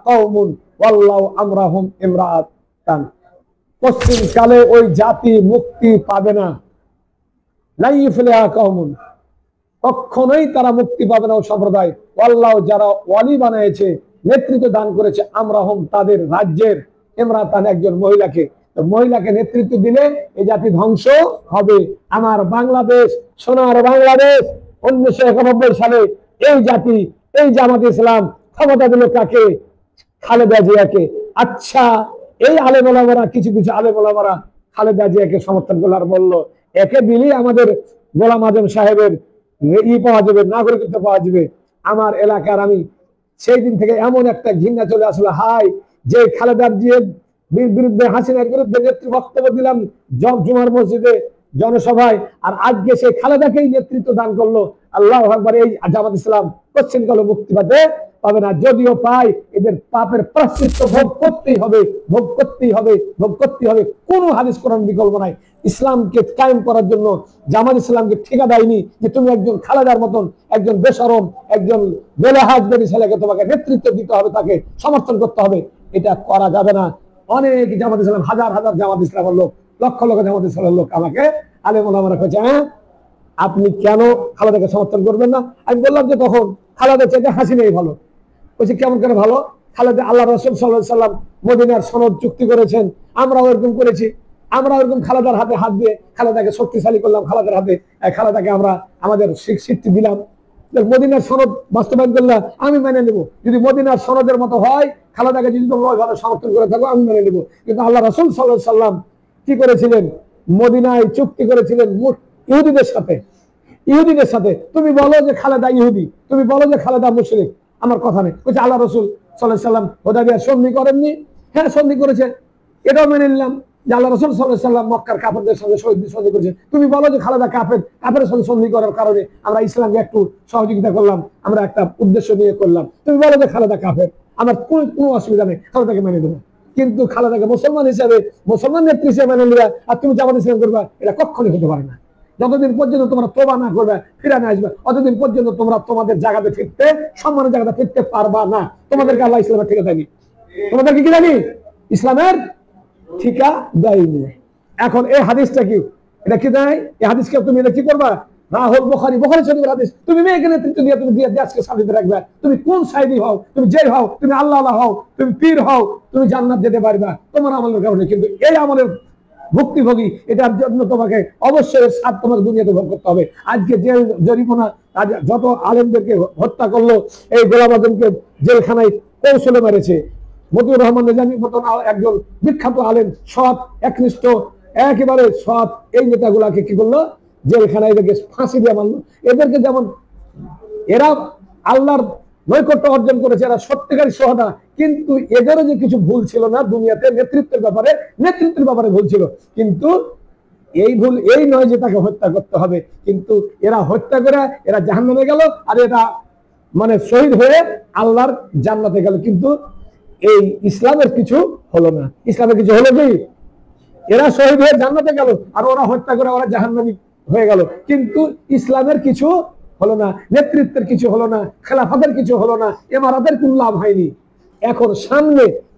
কওমুন ওয়াল্লাহু আমরাহুম ইমরাতান। পশ্চিমকালে ওই জাতি মুক্তি পাবে না, লা ইফলিহা কওমুন, কখনোই তারা মুক্তি পাবে না। ও সম্প্রদায় আল্লাহ যারা ওয়ালি বানিয়েছে, নেতৃত্ব দান করেছে, আমরা হম তাদের রাজ্যের ইমরাতান, একজন মহিলাকে। মহিলাকে নেতৃত্ব দিলে এই জাতি ধ্বংস হবে। আমার বাংলাদেশ, সোনার বাংলাদেশ, 1991 সালে এই জাতি, এই জামাত ইসলাম ক্ষমতা দিল কাকে? খালেদা জিয়াকে। আচ্ছা, এই আলেম ওলামারা, কিছু কিছু আলেম ওলামারা খালেদা জিয়াকে সমর্থন করলো আর বললো একে দিলেই আমাদের গোলাম আজম সাহেবের পাওয়া যাবে, নাগরিকত্ব পাওয়া যাবে। আমার এলাকার আমি সেই দিন থেকে এমন একটা ঘৃণা চলে আসলো, হাই যে খালেদার জিয়ার বিরুদ্ধে, হাসিনার বিরুদ্ধে বক্তব্য দিলাম জুমার মসজিদে জনসভায়, আর আজকে সেই খালেদাকেই নেতৃত্ব দান করলো। আল্লাহু আকবার। এই জামাত ইসলাম পশ্চিমকালে মুক্তি পাবে না। যদিও পায়, এদের পাপের প্রায়শ্চিত্ত ভোগ করতেই হবে, ভোগ করতেই হবে, ভোগ করতেই হবে। কোনো হাদিস কোরআন বিকল্প নাই। ইসলামকে কায়েম করার জন্য জামাত ইসলামকে ঠিকা দেয়নি যে তুমি একজন খালেদার মতন একজন বেশরম, একজন বেলাহাজবেরি ছেলেকে তোমাকে নেতৃত্ব দিতে হবে, তাকে সমর্থন করতে হবে। এটা করা যাবে না। অনেক জামাত ইসলাম, হাজার হাজার জামাত ইসলামের লোক, লক্ষ লক্ষ জামাত ইসলামের লোক আমাকে আলেম ওলামারা কইছে, হ্যাঁ আপনি কেন খালেদাকে সমর্থন করবেন না? আমি বললাম যে তখন খালেদা চাইতে হাসিনাই ভালো। বলছি কেমন করে ভালো? খালেদা, আল্লাহ রাসূল সাল্লাল্লাহু আলাইহি সাল্লাম মদিনার সনদ চুক্তি করেছেন, আমরাও এরকম করেছি। আমরা এরকম খালেদার হাতে হাত দিয়ে খালেদাকে শক্তিশালী করলাম, খালেদার হাতে খালেদাকে আমরা আমাদের স্বীকৃতি দিলাম। মদিনার সনদ বাস্তবায়ন করলে আমি মেনে নেব। যদি মদিনার সনদের মতো হয়, খালেদাকে যদি তোমরা ওইভাবে সমর্থন করে থাকো, আমি মেনে নেব। কিন্তু আল্লাহ রাসূল সাল্লাল্লাহু আলাইহি সাল্লাম কি করেছিলেন? মদিনায় চুক্তি করেছিলেন ইহুদিদের সাথে। ইহুদিদের সাথে তুমি বলো যে খালেদা ইহুদি, তুমি বলো যে খালেদা মুশরিক, আমার কথা নেই। বলছে আল্লাহ রাসূল সাল্লাল্লাহু আলাইহি সাল্লাম হুদায়বিয়ার সন্ধি করেননি? হ্যাঁ, সন্ধি করেছে, এটাও মেনে নিলাম যে আল্লাহ রাসূল সাল্লাল্লাহু আলাইহি সাল্লাম মক্কার কাফেরদের সঙ্গে সন্ধি করেছে। তুমি বলো যে খালেদা কাফেরের সঙ্গে সন্ধি করার কারণে আমরা ইসলামকে একটু সহযোগিতা করলাম, আমরা একটা উদ্দেশ্য নিয়ে করলাম। তুমি বলো যে খালেদা কাফের, আমার কোনো অসুবিধা নেই, খালেদাকে মেনে দেবো। কিন্তু খালেদাকে মুসলমান হিসাবে, মুসলমান নেত্রী হিসেবে মেনে নিবা, আর তুমি জামাত ইসলাম করবা, এটা কখনই হতে পারে না। যতদিন পর্যন্ত তোমরা তওবা না করবে, ফিরে না আসবে, অতদিন পর্যন্ত তোমরা তোমাদের জায়গাতে ফিরতে, সম্মানের জায়গাতে ফিরতে পারবা না। তোমাদেরকে আল্লাহ ইসলামের ঠিকা দেয়নি, তোমাদেরকে কি জানি ইসলামের ঠিকা দেয়নি। এখন এই হাদিসটা কি, এটা কি দেয়? এই হাদিসকে তুমি এটা কি করবা? রাহুল বুখারী শরীফের হাদিস। তুমি মেয়েকে নেতৃত্ব দিয়ে তুমি দেশকে সাথে রাখবে। তুমি কোন সাইদি হও, তুমি যে হও, তুমি আল্লাহ হও, তুমি পীর হও, তুমি জান্নাত যেতে পারবা তোমার আমলের কারণে। কিন্তু এই আমলের ভুক্তিভোগী, এটার জন্য তোমাকে অবশ্যই সাত তোমার দুনিয়াতে ভোগ করতে হবে। আজকে যে জরিমানা যত আলেমদেরকে হত্যা করলো, এই গোলাম আজমকে জেলখানায় কৌশলে মেরেছে। মতিউর রহমান নিজামীর মতন একজন বিখ্যাত আলেম, সৎ, একনিষ্ঠ, একেবারে সৎ, এই নেতাগুলাকে কি করলো? জেলখানায় এদেরকে ফাঁসি দিয়ে মারলো। এদেরকে যেমন এরা আল্লাহর নৈকট্য অর্জন করেছে, এরা সত্যিকারী সোহাদা, কিন্তু এদেরও যে কিছু ভুল ছিল না দুনিয়াতে, নেতৃত্বের ব্যাপারে ভুল ছিল। কিন্তু এই ভুল এই নয় যে তাকে হত্যা করতে হবে। কিন্তু এরা হত্যা করে এরা জাহান্নামে গেল, আর এরা মানে শহীদ হয়ে আল্লাহর জান্নাতে গেল। কিন্তু এই ইসলামের কিছু হলো না। ইসলামের কিছু হলো কি? এরা শহীদ হয়ে জান্নাতে গেল, আর ওরা হত্যা করে ওরা জাহান্নামী হয়ে গেল। কিন্তু ইসলামের কিছু হলো না, নেতৃত্বের কিছু হলো না, খেলাফতের কিছু হলো না, ইমারতের কোনো লাভ হয়নি। এখন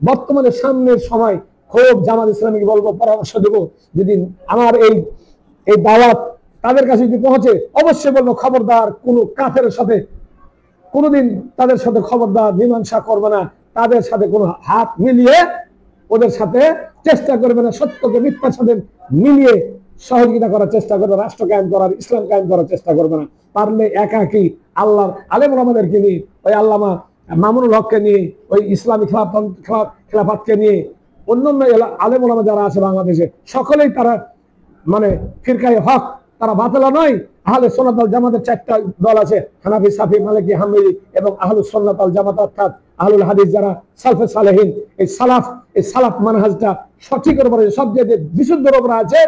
বর্তমানে সামনের সময় খুব জামাত ইসলামীকে বলবো, পরামর্শ দেবো, যদি আমার এই দাওয়াত তাদের কাছে যদি পৌঁছে, অবশ্যই বলবো খবরদার কোনো কাফের সাথে কোনোদিন তাদের সাথে খবরদার মীমাংসা করবে না, তাদের সাথে কোনো হাত মিলিয়ে ওদের সাথে চেষ্টা করবে না, সত্যকে মিথ্যার সাথে মিলিয়ে সহযোগিতা করার চেষ্টা করবে, রাষ্ট্র কায়েম করার, ইসলাম কায়েম করার চেষ্টা করবে না। পারলে একাকি আল্লাহর আলেম ওলামাদেরকে নিয়ে, ওই আল্লামা মামুনুল হককে নিয়ে, ওই ইসলামী খেলাফতকে নিয়ে, অন্যান্য আলেম ওলামা যারা আছে বাংলাদেশে, সকলেই তারা মানে ফিরকায়ে হক, তারা বাতিলা নয়। আহলে সুন্নাত ওয়াল জামাতের চারটা দল আছে, হানাফি, শাফি, মালিকি, হাম্বলি এবং আহলুস সুন্নাত ওয়াল জামাত, অর্থাৎ আহলুল হাদিস যারা, সালফে সালেহিন। এই সালাফ মানহাজটা সঠিকের উপরে, সবচেয়ে বিশুদ্ধের উপরে আছে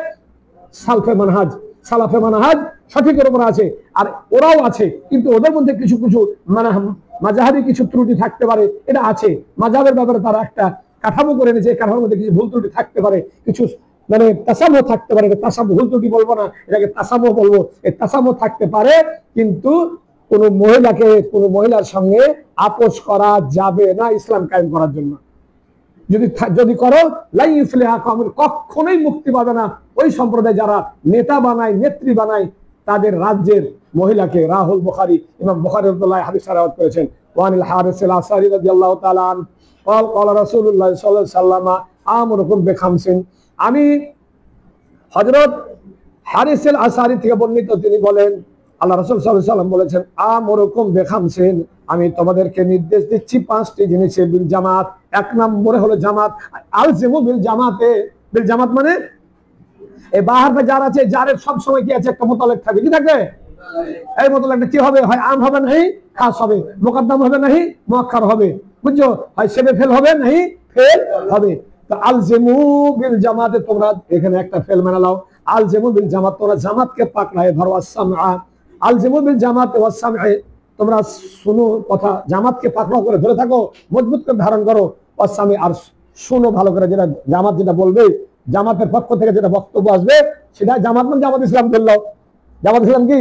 সালফে মানহাজ, সালাফে মানহাজ সঠিকের উপরে আছে। আর ওরাও আছে, কিন্তু ওদের মধ্যে কিছু কিছু মাযহাবি কিছু ত্রুটি থাকতে পারে, এটা আছে। মাযহাবের ব্যাপারে তারা একটা কাঠামো করে নিয়েছে, এই কাঠামোর মধ্যে কিছু ভুল ত্রুটি থাকতে পারে, কিছু মানে তাসামুহ থাকতে পারে। তাসামুহ, ভুল ত্রুটি বলবো না, এটাকে তাসামুহ বলবো। এই তাসামুহ থাকতে পারে, কিন্তু কোন মহিলার সঙ্গে আপোষ করা যাবে না ইসলাম কায়েম করার জন্য। যদি করো লা ইফলিহা কওমুন, কখনোই মুক্তি পাবে না ওই সম্প্রদায় যারা নেতা বানায়, নেত্রী বানায় তাদের রাজ্যের মহিলাকে। রাহুল বুখারী, ইমাম বুখারী রাদিয়াল্লাহু আনহু হাদিস riwayat করেছেন। ওয়ানিল হারিস আল আসারি রাদিয়াল্লাহু তাআলা আন قال قال রাসূলুল্লাহ সাল্লাল্লাহু আলাইহি ওয়াসাল্লাম আমরুকুম বিখামসিন। আমি হযরত হারিস আল আসারি থেকে বর্ণিত, তিনি বলেন আল্লাহ রাসূল সাল্লাল্লাহু আলাইহি ওয়াসাল্লাম বলেছেন আমরুকুম বিখামসিন, আমি তোমাদেরকে নির্দেশ দিচ্ছি 5টি জিনিসে। বিল জামাত, এক নম্বরে হলো জামাত। আলজিমু বিল জামাতে, বিল জামাত মানে এই বাহার পে যার আছে, যারের সব সময় কি আছে, একটা মোতালেক থাকবে। কি থাকবে? এই মোতালেকটা কি হবে? হয় আম হবে, নাহি খাস হবে, মুকদ্দম হবে, নাহি মুআক্খার হবে। বুঝছো? হয় সেবে ফেল হবে, নাহি ফেল হবে। তো আলজিমু বিল জামাতে, তোমরা এখানে একটা ফেল মেনে নাও। আলজিমু বিল জামাত, তোমরা জামাতকে পাকড়ায় ধরো। আসসামআ, আলজিমু বিল জামাতে ওয়াসসামআ, তোমরা শুনো কথা, জামাতকে পাকড়াও করে ধরে থাকো, মজবুত করে ধারণ করো। ওয়াসসামি, আর শুনো ভালো করে, যেটা জামাত যেটা বলবে, জামাতের পক্ষ থেকে যেটা বক্তব্য আসবে সেটা জামাত মানে জামাত ইসলাম করলো। জামাত ইসলাম কি?